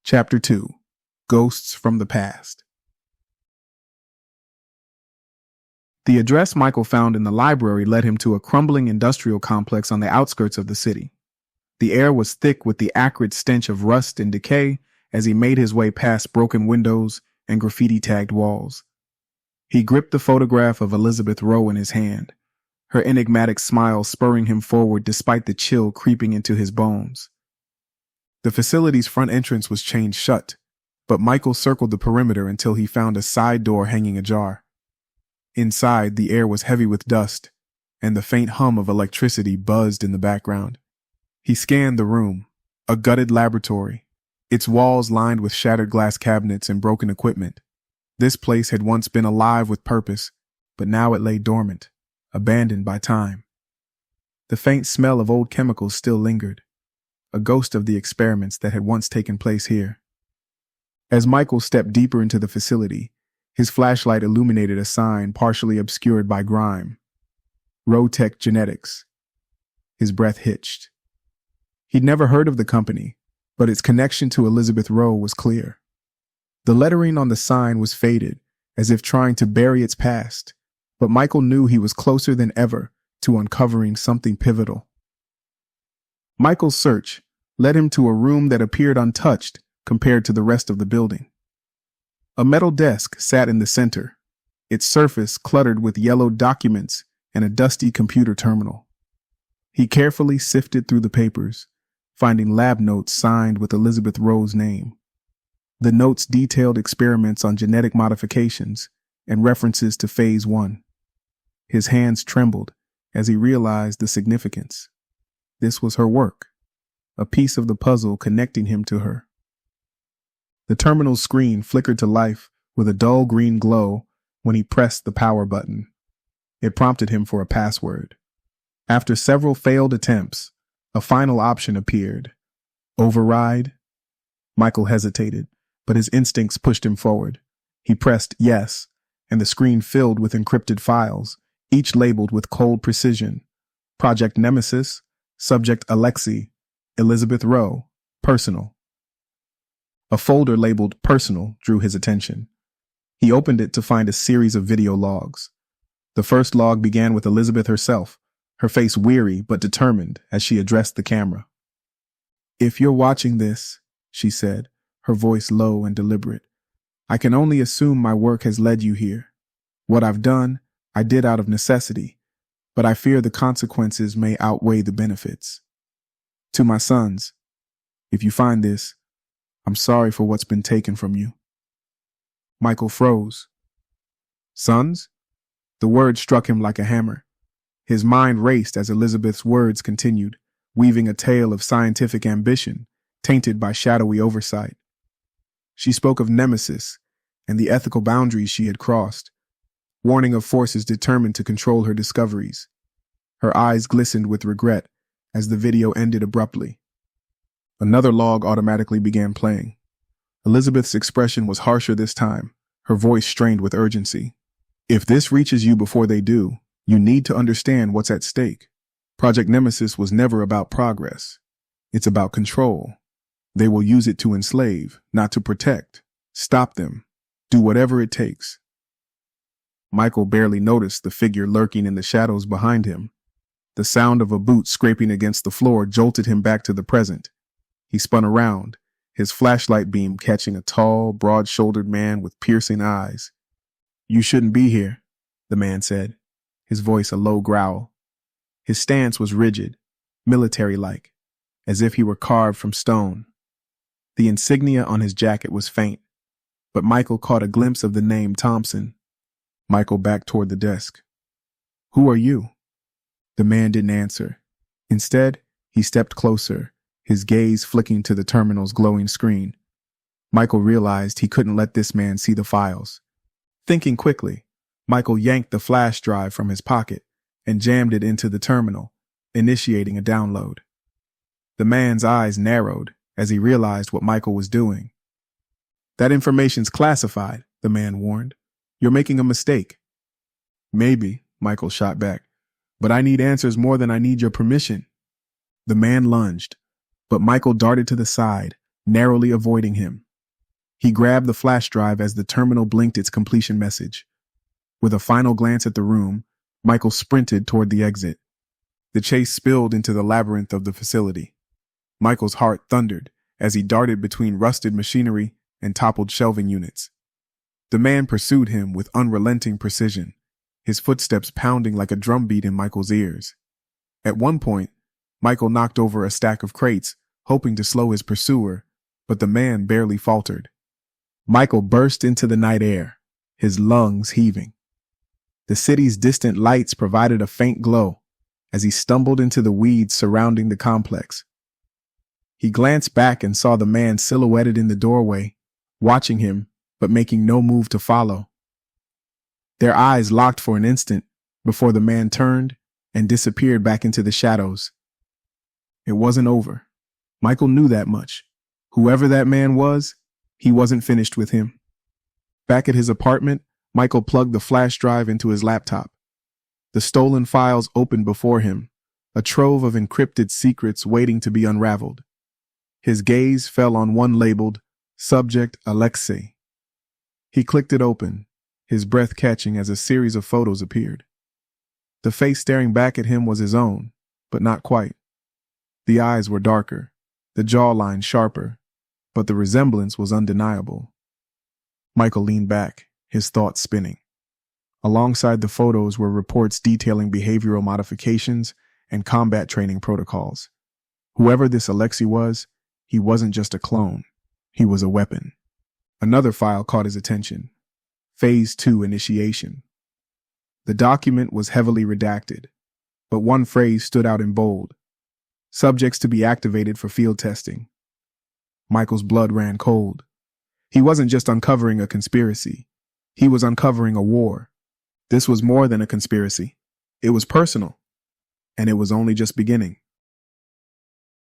Chapter 2. Ghosts from the Past. The address Michael found in the library led him to a crumbling industrial complex on the outskirts of the city. The air was thick with the acrid stench of rust and decay as he made his way past broken windows and graffiti-tagged walls. He gripped the photograph of Elizabeth Rowe in his hand, her enigmatic smile spurring him forward despite the chill creeping into his bones. The facility's front entrance was chained shut, but Michael circled the perimeter until he found a side door hanging ajar. Inside, the air was heavy with dust, and the faint hum of electricity buzzed in the background. He scanned the room, a gutted laboratory, its walls lined with shattered glass cabinets and broken equipment. This place had once been alive with purpose, but now it lay dormant, abandoned by time. The faint smell of old chemicals still lingered, a ghost of the experiments that had once taken place here. As Michael stepped deeper into the facility, his flashlight illuminated a sign partially obscured by grime. Rotech Genetics. His breath hitched. He'd never heard of the company, but its connection to Elizabeth Rowe was clear. The lettering on the sign was faded, as if trying to bury its past, but Michael knew he was closer than ever to uncovering something pivotal. Michael's search led him to a room that appeared untouched compared to the rest of the building. A metal desk sat in the center, its surface cluttered with yellowed documents and a dusty computer terminal. He carefully sifted through the papers, finding lab notes signed with Elizabeth Rowe's name. The notes detailed experiments on genetic modifications and references to Phase 1. His hands trembled as he realized the significance. This was her work, a piece of the puzzle connecting him to her. The terminal's screen flickered to life with a dull green glow when he pressed the power button. It prompted him for a password. After several failed attempts, a final option appeared. Override? Michael hesitated, but his instincts pushed him forward. He pressed yes, and the screen filled with encrypted files, each labeled with cold precision. Project Nemesis, Subject Alexei, Elizabeth Rowe, Personal. A folder labeled Personal drew his attention. He opened it to find a series of video logs. The first log began with Elizabeth herself, her face weary but determined as she addressed the camera. "If you're watching this," she said, her voice low and deliberate, "I can only assume my work has led you here. What I've done, I did out of necessity, but I fear the consequences may outweigh the benefits. To my sons, if you find this, I'm sorry for what's been taken from you." Michael froze. Sons? The word struck him like a hammer. His mind raced as Elizabeth's words continued, weaving a tale of scientific ambition, tainted by shadowy oversight. She spoke of Nemesis and the ethical boundaries she had crossed, warning of forces determined to control her discoveries. Her eyes glistened with regret as the video ended abruptly. Another log automatically began playing. Elizabeth's expression was harsher this time, her voice strained with urgency. "If this reaches you before they do, you need to understand what's at stake. Project Nemesis was never about progress. It's about control. They will use it to enslave, not to protect. Stop them. Do whatever it takes." Michael barely noticed the figure lurking in the shadows behind him. The sound of a boot scraping against the floor jolted him back to the present. He spun around, his flashlight beam catching a tall, broad-shouldered man with piercing eyes. "You shouldn't be here," the man said, his voice a low growl. His stance was rigid, military-like, as if he were carved from stone. The insignia on his jacket was faint, but Michael caught a glimpse of the name Thompson. Michael backed toward the desk. "Who are you?" The man didn't answer. Instead, he stepped closer, his gaze flicking to the terminal's glowing screen. Michael realized he couldn't let this man see the files. Thinking quickly, Michael yanked the flash drive from his pocket and jammed it into the terminal, initiating a download. The man's eyes narrowed as he realized what Michael was doing. "That information's classified," the man warned. "You're making a mistake." "Maybe," Michael shot back, "but I need answers more than I need your permission." The man lunged, but Michael darted to the side, narrowly avoiding him. He grabbed the flash drive as the terminal blinked its completion message. With a final glance at the room, Michael sprinted toward the exit. The chase spilled into the labyrinth of the facility. Michael's heart thundered as he darted between rusted machinery and toppled shelving units. The man pursued him with unrelenting precision, his footsteps pounding like a drumbeat in Michael's ears. At one point, Michael knocked over a stack of crates, hoping to slow his pursuer, but the man barely faltered. Michael burst into the night air, his lungs heaving. The city's distant lights provided a faint glow as he stumbled into the weeds surrounding the complex. He glanced back and saw the man silhouetted in the doorway, watching him, but making no move to follow. Their eyes locked for an instant before the man turned and disappeared back into the shadows. It wasn't over. Michael knew that much. Whoever that man was, he wasn't finished with him. Back at his apartment, Michael plugged the flash drive into his laptop. The stolen files opened before him, a trove of encrypted secrets waiting to be unraveled. His gaze fell on one labeled Subject Alexei. He clicked it open, his breath catching as a series of photos appeared. The face staring back at him was his own, but not quite. The eyes were darker, the jawline sharper, but the resemblance was undeniable. Michael leaned back, his thoughts spinning. Alongside the photos were reports detailing behavioral modifications and combat training protocols. Whoever this Alexei was, he wasn't just a clone. He was a weapon. Another file caught his attention. Phase 2 initiation. The document was heavily redacted, but one phrase stood out in bold. Subjects to be activated for field testing. Michael's blood ran cold. He wasn't just uncovering a conspiracy. He was uncovering a war. This was more than a conspiracy. It was personal. And it was only just beginning.